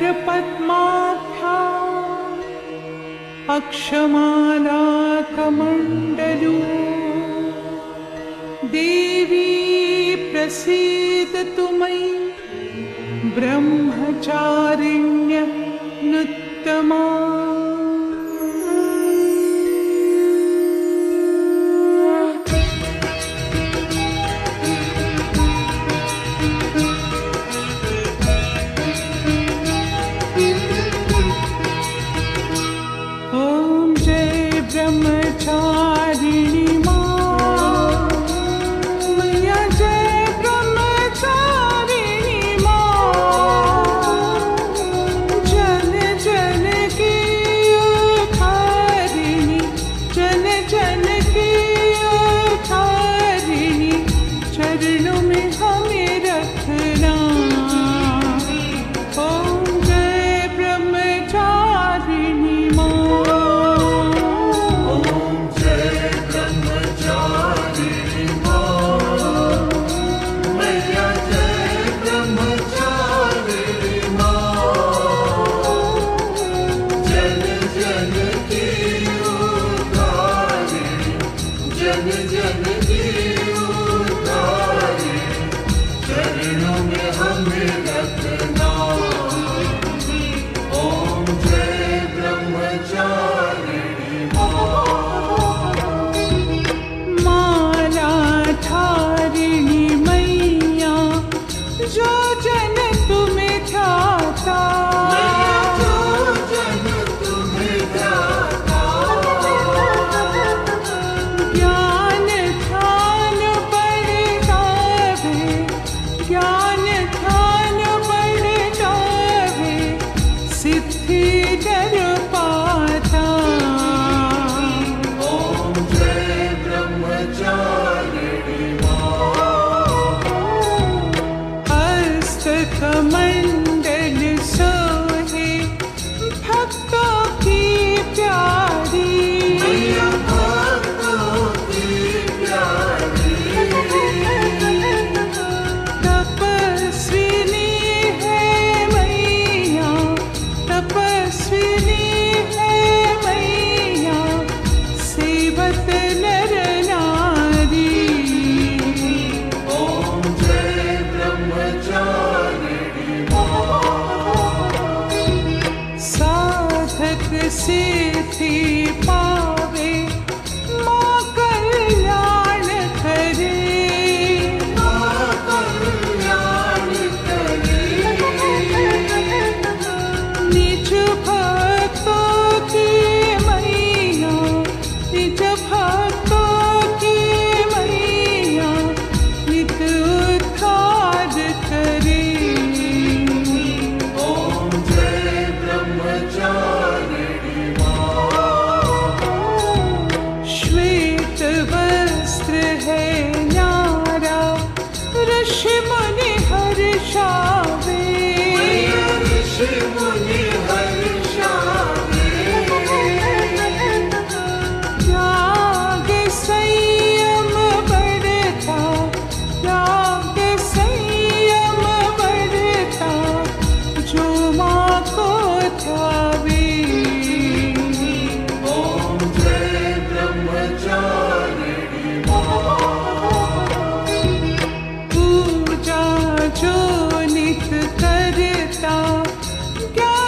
करपद्माभ्या अक्षमालाकमण्डलू देवी प्रसीदतु मयि ब्रह्मचारिण्यनुत्तमा। ब्रह्मचारिणी माँ मैया जय ब्रह्मचारिणी माँ जन जन की उद्धारिणी जन जन की उद्धारिणी चरणों में हमें रखना। ओम जय ब्रह्मचारिणी माँ। जो जन तुम्हें ध्याता ज्ञान ध्यान बढ़ जावे ज्ञान ध्यान बढ़ जावे सिद्धि डर पाता। ओम जय ब्रह्मचारिणी कमंडल सोहे भक्तों की प्यारी भक्तों की प्यारी तपस्विनी है मैया तपस्विनी है मैया सेवत नर नारी। ओम जय ब्रह्मचारी साधक सिद्धि पावे माँ कल्याण करे माँ कल्याण करे निज भक्तों की मैया निज भक्तों की मैया नित उद्धार करे। श्वेत वस्त्र है न्यारा ऋषि मुनि हर्षावे ऋषि मुनि हर्षावे त्याग संयम बढ़ता त्याग संयम बढ़ता जो माँ को ध्यावे। पूजा जो नित करता ज्ञान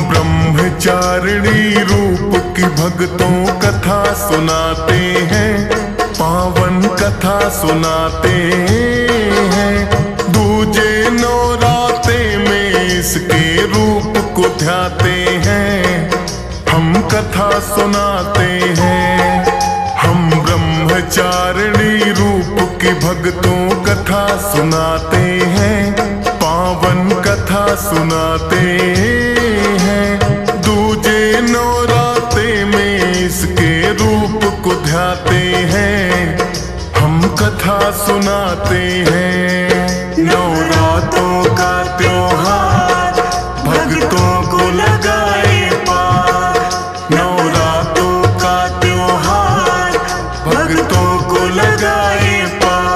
ब्रह्मचारिणी रूप की भक्तों कथा सुनाते हैं, पावन कथा सुनाते हैं। दूजे नौराते में इसके रूप को ध्याते हैं, हम कथा सुनाते हैं। हम ब्रह्मचारिणी रूप की भक्तों कथा सुनाते हैं, पावन कथा सुनाते हैं। दूजे नौराते में इसके रूप को ध्याते हैं, हम कथा सुनाते हैं। नवरात्रों का त्योहार भक्तों को लगाए पार, नवरात्रों का त्योहार भक्तों को लगाए पार।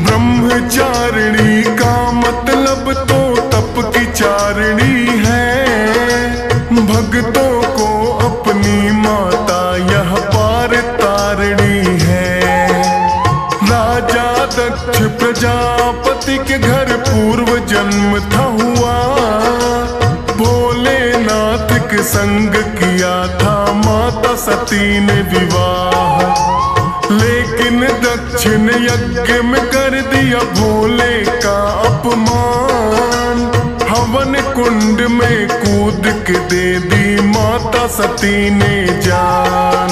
ब्रह्मचारिणी का मतलब तो तप की चारिणी है, भक्तों को अपनी माता यह पार तारिणी है। राजा दक्ष प्रजापति के घर पूर्व जन्म था हुआ, भोलेनाथ के संग किया था माता सती ने विवाह। लेकिन दक्षिण यज्ञ में कर दिया भोले का अपमान, हवन कुंड में कूद के दे दी माता सती ने जान।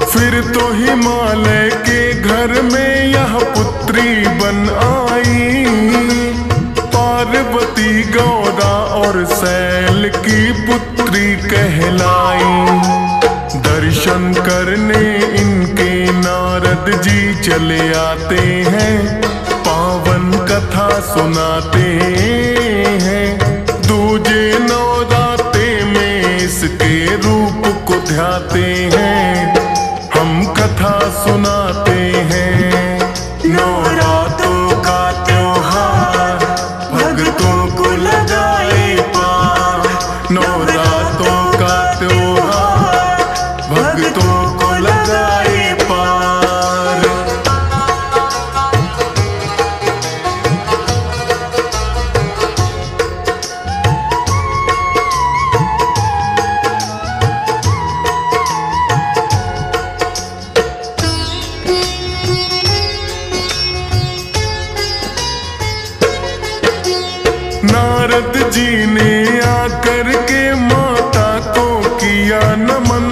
फिर तो हिमालय के घर में यह पुत्री बन आई, पार्वती गौरा और शैल की पुत्री कहलाई। दर्शन करने इनके नारद जी चले आते हैं, पावन कथा सुनाते हैं। दूजे नौराते में इसके रूप को ध्याते हैं, हम कथा सुनाते हैं। नवरात्रों का त्योहार भक्तों को लगाए पार, नवरात्रों का त्योहार भक्तों को लगाए पार। नारद जी ने आकर के माता को किया नमन,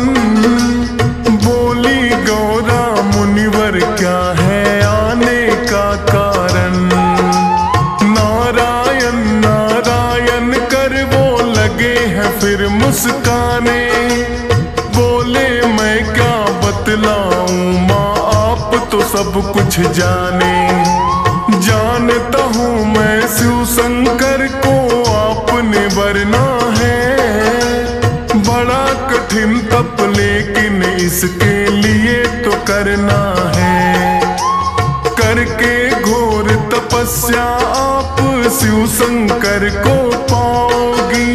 बोली गौरा मुनिवर क्या है आने का कारण। नारायण नारायण कर वो लगे हैं फिर मुस्काने, बोले मैं क्या बतलाऊं माँ आप तो सब कुछ जाने। जानता हूँ मैं शिव शंकर को आपने वरना है, बड़ा कठिन तप लेकिन इसके लिए तो करना है। करके घोर तपस्या आप शिव शंकर को पाओगी,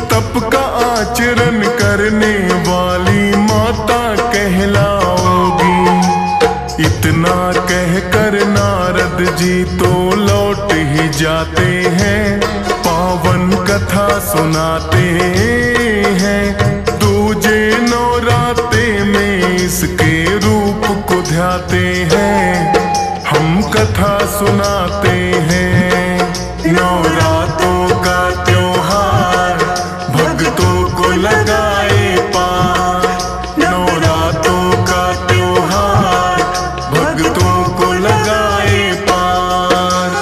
तप का आचरण करने वाली माता कहलाओगी। इतना कहकर नारद जी तो लौट ही जाते हैं, पावन कथा सुनाते हैं। दूजे नौराते में इसके रूप को ध्याते हैं, हम कथा सुनाते हैं। नवरात्रों का त्योहार भक्तों को लगाए पार, नवरात्रों का त्योहार भक्तों को लगाए पार।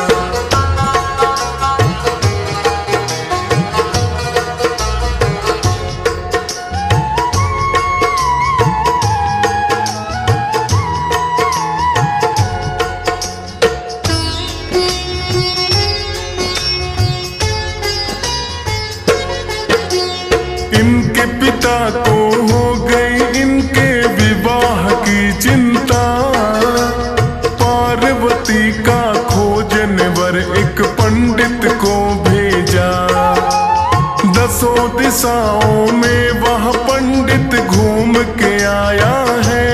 इनके पिता को हो गई इनके विवाह की चिंता। पार्वती का खोजने वर एक पंडित को भेजा। दसों दिशाओं में वह पंडित घूम के आया है।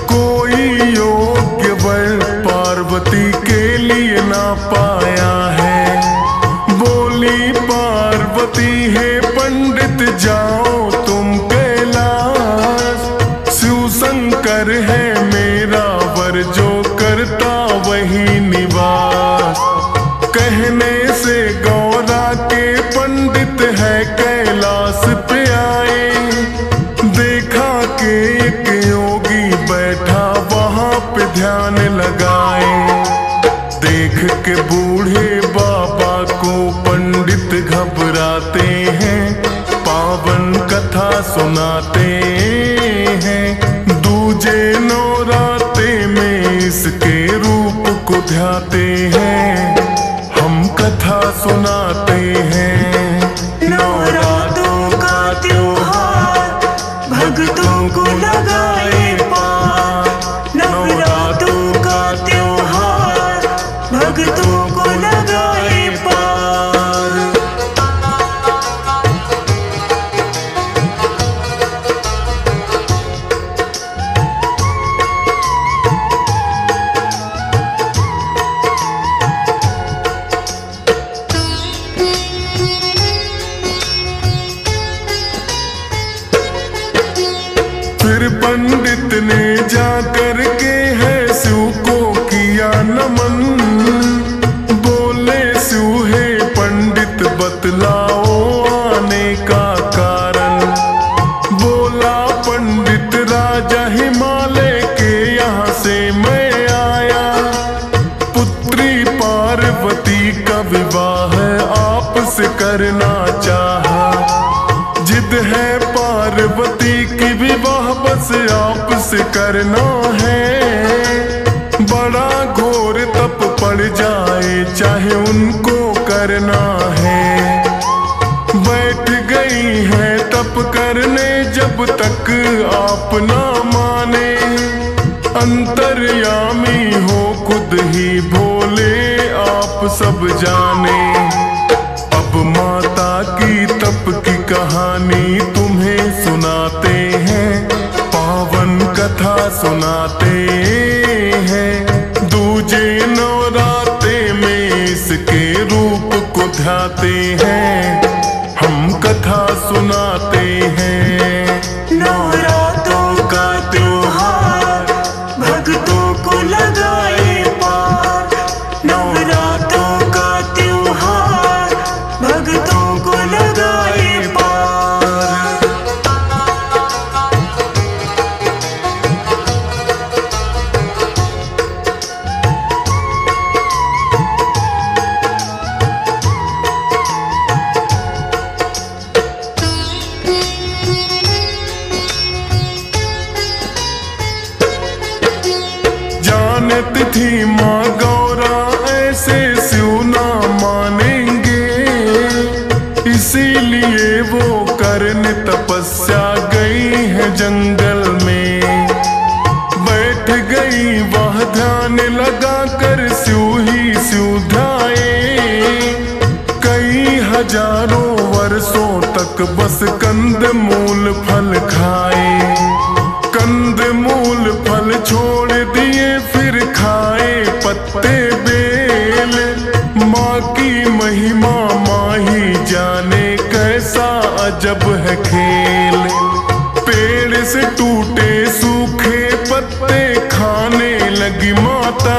कोई योग्य वर पार्वती के लिए ना पाया है। बोली पार्वती है पंडित जाओ तुम कैलाश। शिव शंकर है मेरा वर जो करता वही निवास। कहने से गौरा के पंडित है कैलाश पे आए। देखा कि एक योगी बैठा वहां पे ध्यान लगाए। देख के बूढ़े बाबा को पंडित घबराते हैं। पावन कथा सुनाते हैं। दूजे नौराते में इसके रूप को ध्याते हैं। हम कथा सुनाते हैं। नवरात्रों का त्योहार भक्तों को लगाए पार। नवरात्रों का त्योहार भक्तों को लगाए पार। फिर पंडित ने जाकर के है शिव को किया नमन। बोले शिव है पंडित बतलाओ आने का कारण। बोला पंडित राजा हिमालय के यहाँ से मैं आया। पुत्री पार्वती का विवाह आपसे करना चाहा। जिद है पार्वती की विवाह बस आपसे करना है। बड़ा घोर तप पड़ जाए चाहे उनको करना है। बैठ गई है तप करने जब तक आप ना माने। अंतर्यामी हो खुद ही भोले आप सब जाने। अब माता की तप की कहानी तुम्हें सुनाते हैं। पावन कथा सुनाते हैं। दूजे नवराते में इसके रूप को ध्याते हैं। हम कथा सुनाते हैं। नवरात्रों का त्योहार भक्तों को लगाए पार। नवरात्रों का त्योहार भक्तों को लगाए पार। जानत थी माँ गौरा ऐसे शिव ना मानेंगे। इसीलिए वो करने तपस्या गई है जंगल में। बैठ गई वह ध्यान लगा कर शिव ही शिव ध्याए। कई हजारों वर्षों तक बस कंद मूल फल खाए। कंद मूल फल छोड़ दिए फिर खाए पत्ते बेल। माँ की महिमा माँ ही जाने कैसा अजब है खेल। पेड़ से टूटे सूखे पत्ते खाने लगी माता।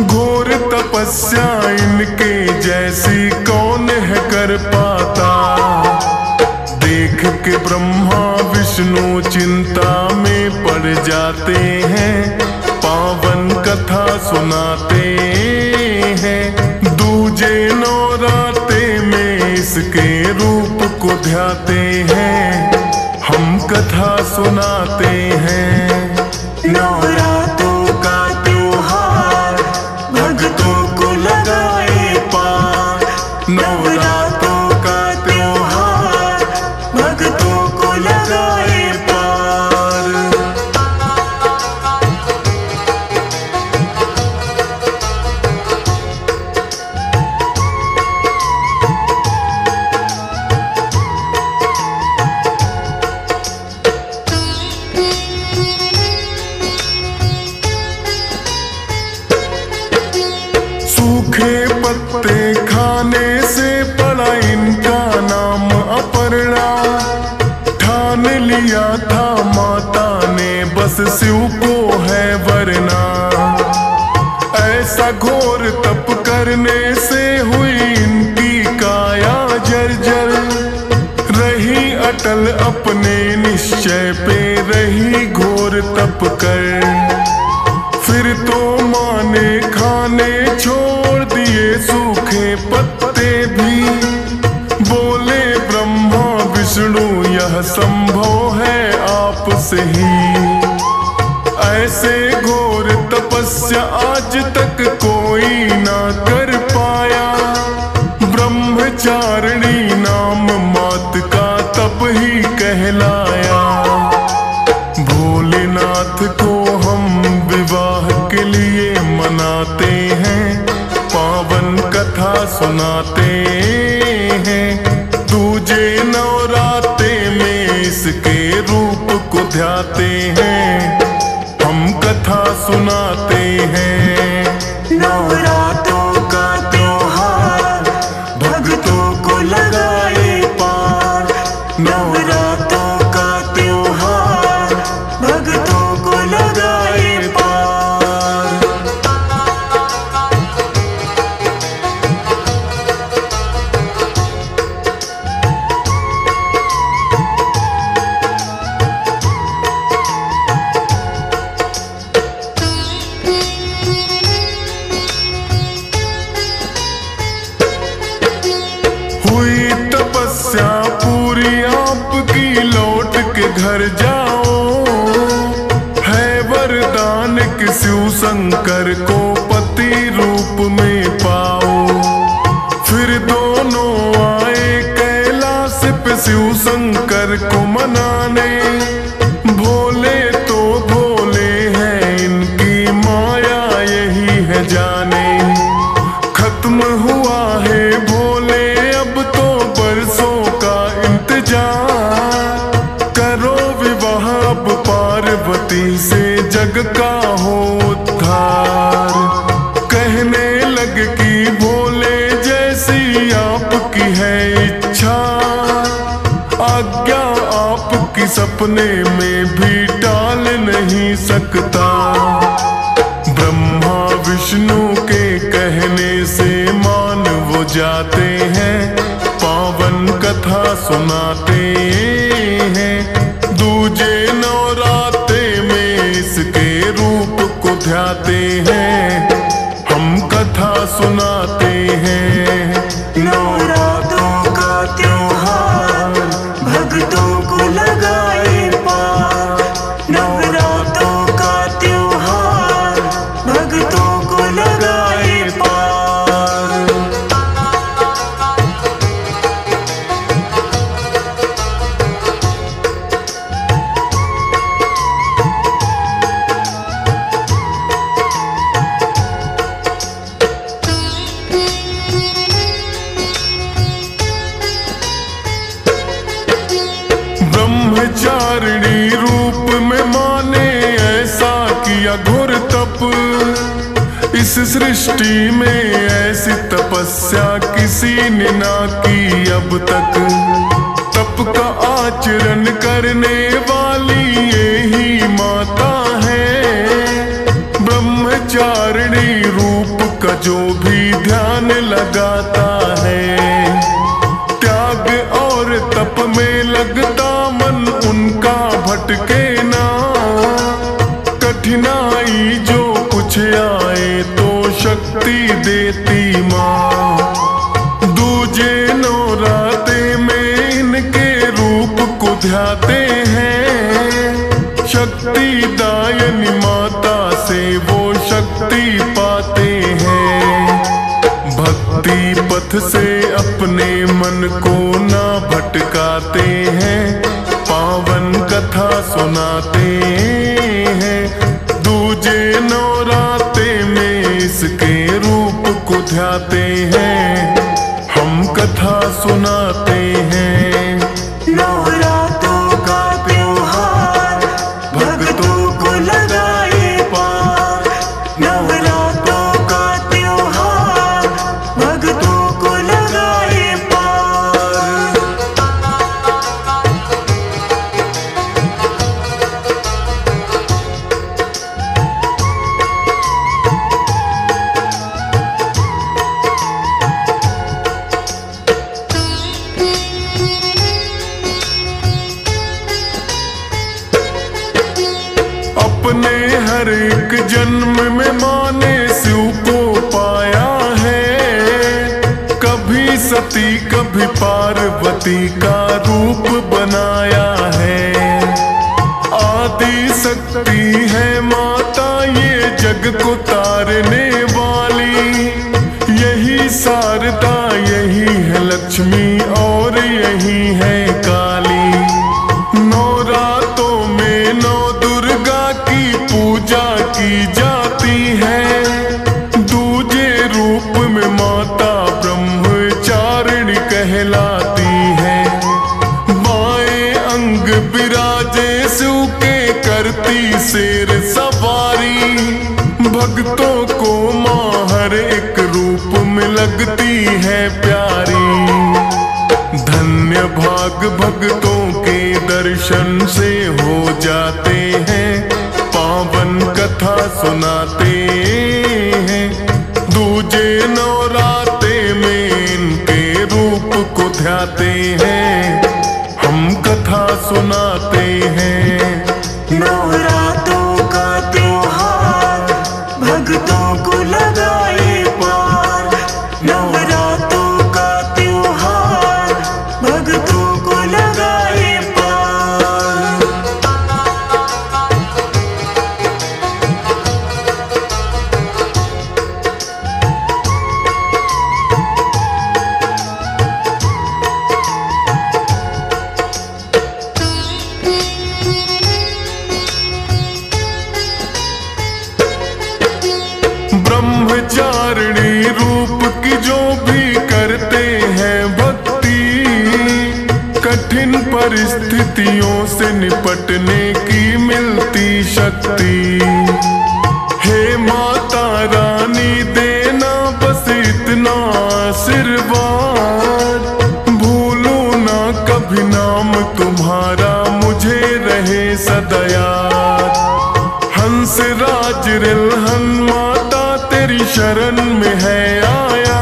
घोर तपस्या इनके जैसी कौन है कर पाता। देख के ब्रह्मा विष्णु चिंता में पड़ जाते हैं। पावन कथा सुनाते हैं। दूजे नवराते में इसके रूप को ध्याते हैं। हम कथा सुनाते हैं। नवरात्रों का त्योहार भक्तों को लगाए पार। नवरात्रों का त्योहार शिव को है वरना। ऐसा घोर तप करने से हुई इनकी काया जर्जर, रही अटल अपने निश्चय पे, रही घोर तप कर। फिर तो माने खाने छोड़ दिए सूखे पत्ते भी, बोले ब्रह्मा विष्णु यह संभव है आपसे ही। ऐसे घोर तपस्या आज तक कोई ना कर पाया, ब्रह्मचारिणी नाम मात का तप ही कहलाया। भोलेनाथ को हम विवाह के लिए मनाते हैं, पावन कथा सुनाते हैं। दूजे नवरात्रे में इसके रूप को ध्याते हैं, हम कथा सुनाते हैं। नवरात्रों का त्योहार भक्तों को लगाए पार, नवरात्रों का त्योहार भक्तों को लगाए पार। हुई तपस्या पूरी आपकी, लौट के घर जाओ। है वरदान कि शिव शंकर को पति रूप में पाओ। फिर दोनों आए कैलाश पे शिव शंकर को मनाने, भोले तो भोले हैं इनकी माया यही है जाने। खत्म हुआ है भोले अब तो बरसों का इंतजार, करो विवाह अब पार्वती से जग का हो उद्धार। कहने लग कि भोले जैसी आपकी है इच्छा, आज्ञा आपकी सपने में भी टाल नहीं सकता। ब्रह्मा विष्णु के कहने से मान वो जाते हैं, पावन कथा सुनाते हैं। दूजे नवरात्रे में इसके रूप को ध्याते हैं, हम कथा सुनाते हैं। नवरात्रों का त्योहार भक्तों को लगाए पार, नवरात्रों का त्योहार भक्तों को लगाए पार। ब्रह्मचारिणी रूप में माने ऐसा किया घोर तप। इस सृष्टि में ऐसी तपस्या किसी ने ना की अब तक। तप का आचरण करने वाली यही माता है, ब्रह्मचारिणी रूप का जो भी ध्यान लगाता है। त्याग और तप में लगता मन उनका भटके ना, कठिनाई जो कुछ आए तो शक्ति देती माँ। दूजे नवरात्रे में इनके रूप को ध्याते हैं, शक्ति दायनी माता से वो शक्ति पाते हैं। भक्ति पथ से अपने मन को ना भटकाते हैं, पावन कथा सुनाते हैं। दूजे नवरात्रे में इसके रूप को ध्याते हैं, हम कथा सुनाते हैं। नवरात्रों का त्योहार भक्तों को लगाए पार, नवरात्रों का त्योहार भक्तों को लगाए पार। ने हर एक जन्म में माँ ने शिव को पाया है। कभी सती कभी पार्वती का रूप बनाया है। आदि शक्ति है माता ये जग को तारने वाली। यही शारदा यही है लक्ष्मी और यही है काली। नवरातों में नौ दुर्गा की पूजा की जाती है। दूजे रूप में माता ब्रह्मचारिणी कहलाती है। बाएं अंग विराजे शिव के करती शेर सवारी। भक्तों को माँ हर एक रूप में लगती है प्यारी। धन्य भाग भक्तों के दर्शन से हो जाते हैं। पावन कथा सुनाते हैं। दूजे नवराते में इनके रूप को ध्याते हैं। हम कथा सुनाते हैं। नवरात्रों का त्योहार भक्तों को लगाए पार। नवरात्रों का त्योहार भक्तों को लगाए पार। ब्रह्मचारिणी रूप की जो भी करते हैं भक्ति। कठिन परिस्थितियों से निपटने की मिलती शक्ति। हे माता रानी देना बस इतना आशीर्वाद। भूलूं ना कभी नाम तुम्हारा मुझे रहे सदा याद। हंस राज रिलहन माता तेरी शरण में है आया।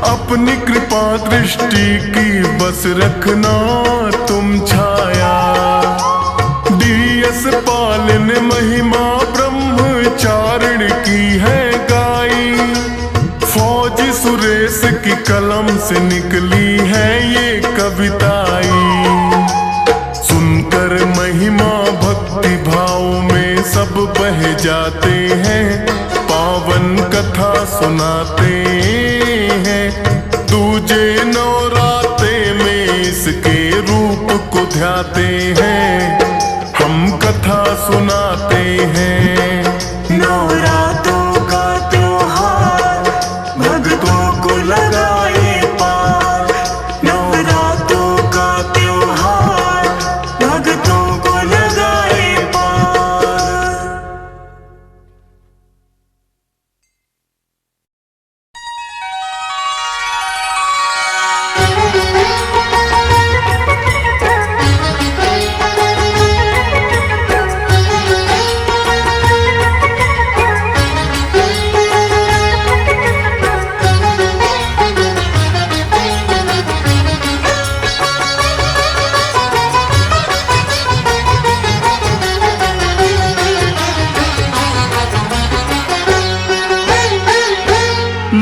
अपनी कृपा दृष्टि की बस रखना तुम छाया। डीएस पालन महिमा ब्रह्मचारिण की है गाई। फौजी सुरेश की कलम से निकली है ये कविताई। सुनकर महिमा भक्ति भाव में सब बह जाते हैं। पावन कथा सुनाते हैं। दूजे नवराते में इसके रूप को ध्याते हैं। हम कथा सुनाते हैं। नवरात्रों का त्योहार भक्तों को लगाए पार। नवरात्रों का त्योहार भक्तों को लगाए पार।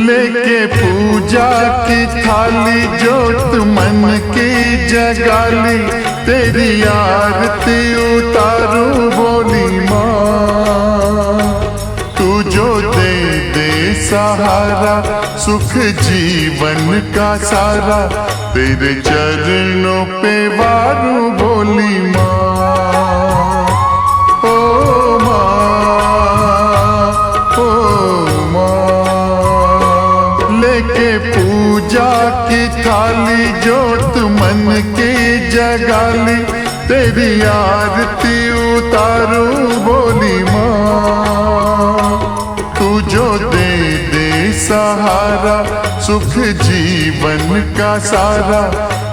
लेके पूजा की थाली जोत मन की जगाली। तेरी आरती उतारूं बोली माँ। तू जो दे दे सहारा सुख जीवन का सारा। तेरे चरणों पे वारूं बोली माँ। ओ माँ, ओ माँ। लेके पूजा की थाली जोत मन की जगाली। तेरी आरती उतारूं बोली माँ। तू जो दे दे सहारा सुख जीवन का सारा।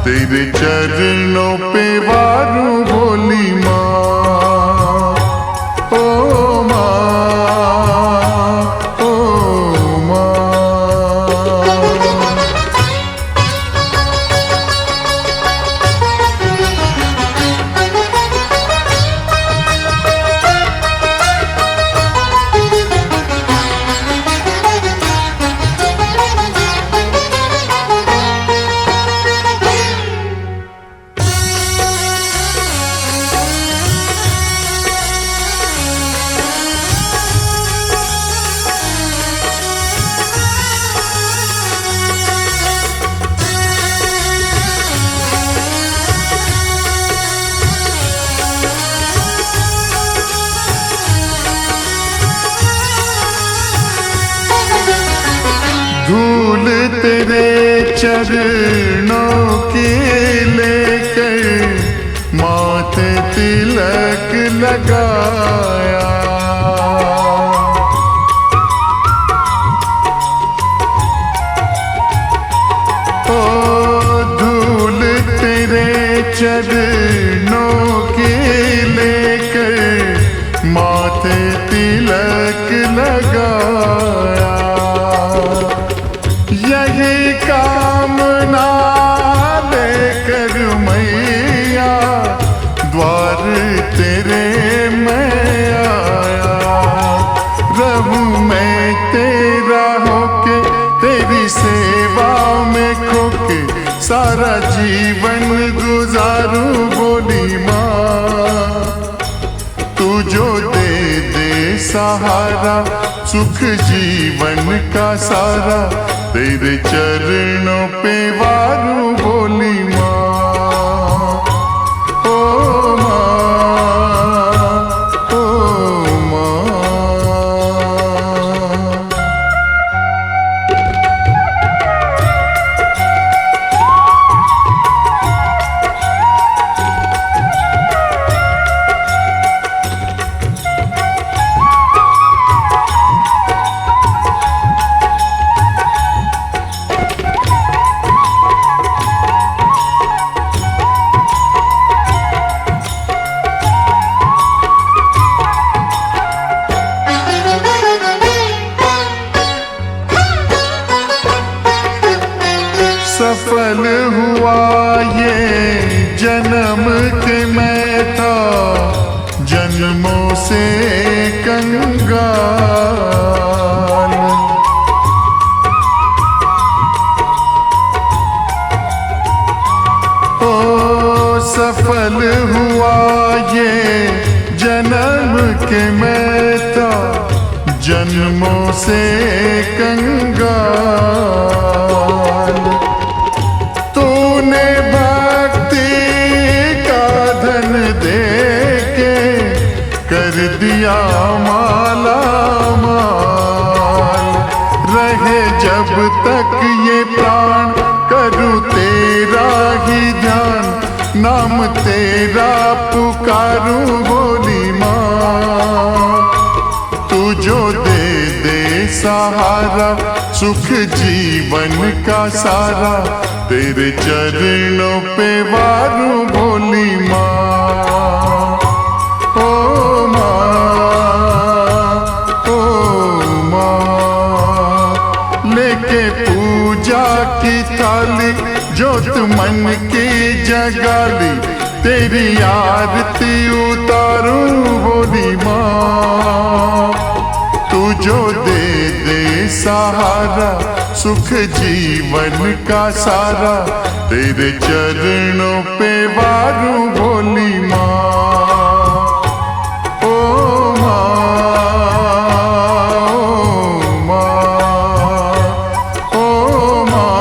तेरे चरणों पे वारूं बोली माँ। ओ माँ, ओ माँ। तेरे चरणों की लेकर माथे तिलक लगाया। ओ धूल तेरे चरणों की लेकर माथे तिलक लगाया। यही कामना लेकर मैया द्वार तेरे मैं आया। रहूं मैं तेरा होके तेरी सेवा में खोके सारा जीवन गुजारूं बोली माँ। तू जो दे दे सहारा सुख जीवन का सारा तेरे चरणों पे वारूं बोली माँ। ओ माँ, ओ माँ। सफल हुआ ये जन्म के मैं था जन्मों से कंगाल। ओ सफल हुआ ये जन्म के मैं था जन्मों से कंगाल। तूने भक्ति का धन दे के कर दिया माला माल। रहे जब तक ये प्राण करूं तेरा ही ध्यान नाम तेरा पुकारूं बोली माँ। तू जो दे दे सहारा सुख जीवन का सारा तेरे चरणों पे वारूं बोली माँ। ओ माँ, ओ माँ। लेके पूजा की थाली जोत मन की जगाली तेरी आरती उतारूं बोली माँ। तू जो दे दे सहारा सुख जीवन का सारा तेरे चरणों पे वारूं बोली माँ। ओ माँ, ओ माँ, ओ माँ।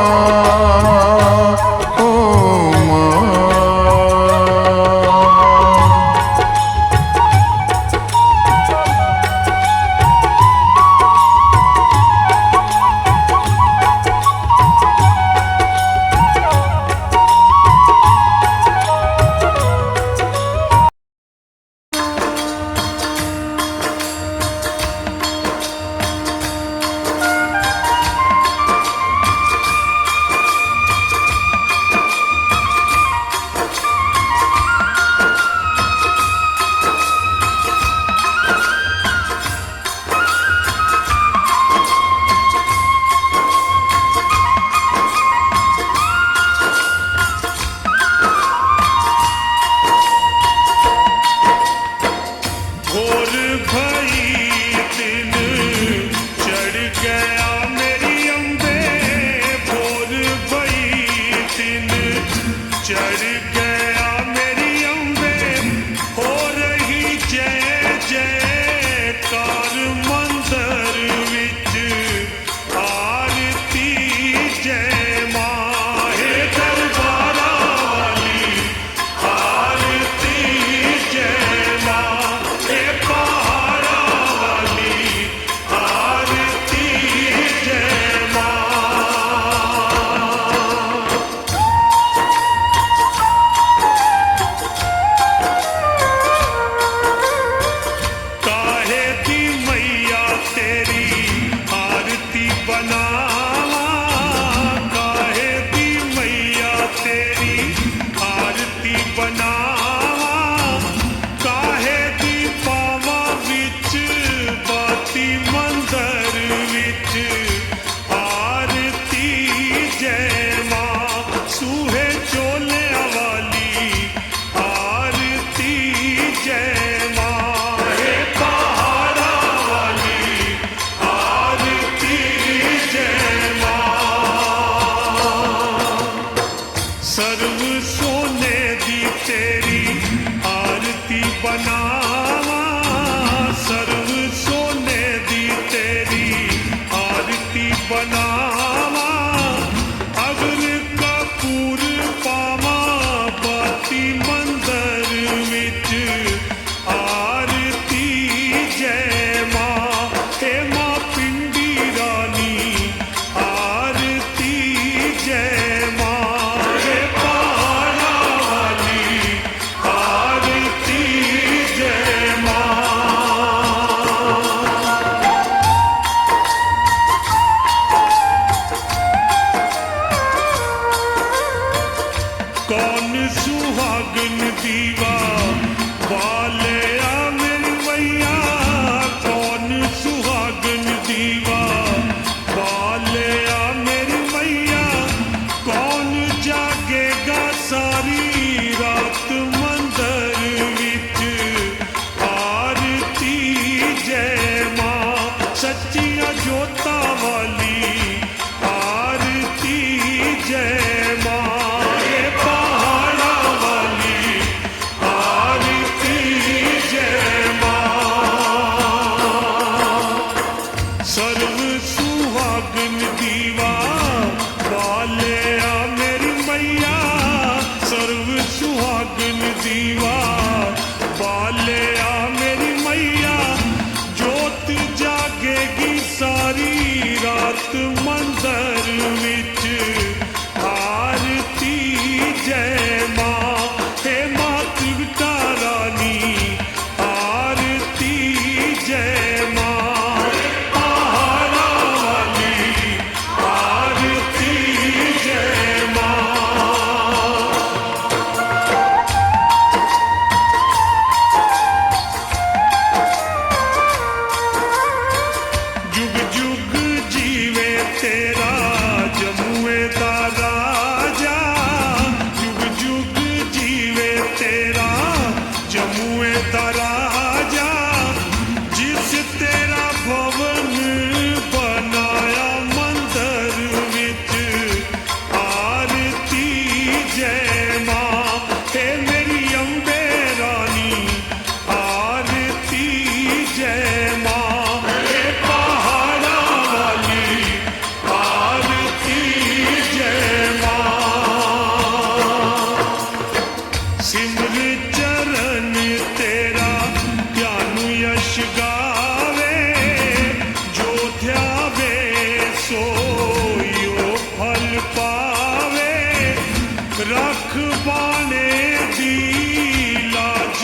बनावा काहे दी पावा विच बाती मंदर विच आरती जय मां सूहे चोले वाली आरती जय मां हे पहाड़ा वाली आरती जय मां सर्व सोने दी तेरी आरती बनावा सर्व सोने दी तेरी आरती बनावा अगर कपूर पावा बाती मंदर विच आरती जय मां हे मां पिंडी रानी आरती जय मां हे पहाड़ा वाली आरती जय मां कौन सुहागन दीवा वाले आ मेरी मैया कौन सुहागन दीवा वाले आ मेरी मैया कौन जागेगा सारी रात मंदिर विच आरती जय मां सच्चिया जोता वाली आरती जय मां हे पहाड़ा वाली आरती जय मां सर्व सुहागन दीवा वाले आ मेरी मैया सर्व सुहागन दीवा वाले आ मेरी मैया जोत जागेगी सारी रात मंदिर विच आरती जय मां हे मां त्रिवटा रानी आरती जय मां पहाड़ा वाली आरती जय मां जुग जुग जीवे तेरा जमुए दा राजा जुग जुग जीवे तेरा जमुए दा राजा जिस तेरा भवन बनाया मंदिर विच आरती जय मां हे मेरी अम्बे रानी आरती जय मां हे पहाड़ा वाली आरती जय मां सिमर चरण तेरा ज्ञान यश गावे जो ध्यावे सोयो फल पावे रख बाणे दी लाज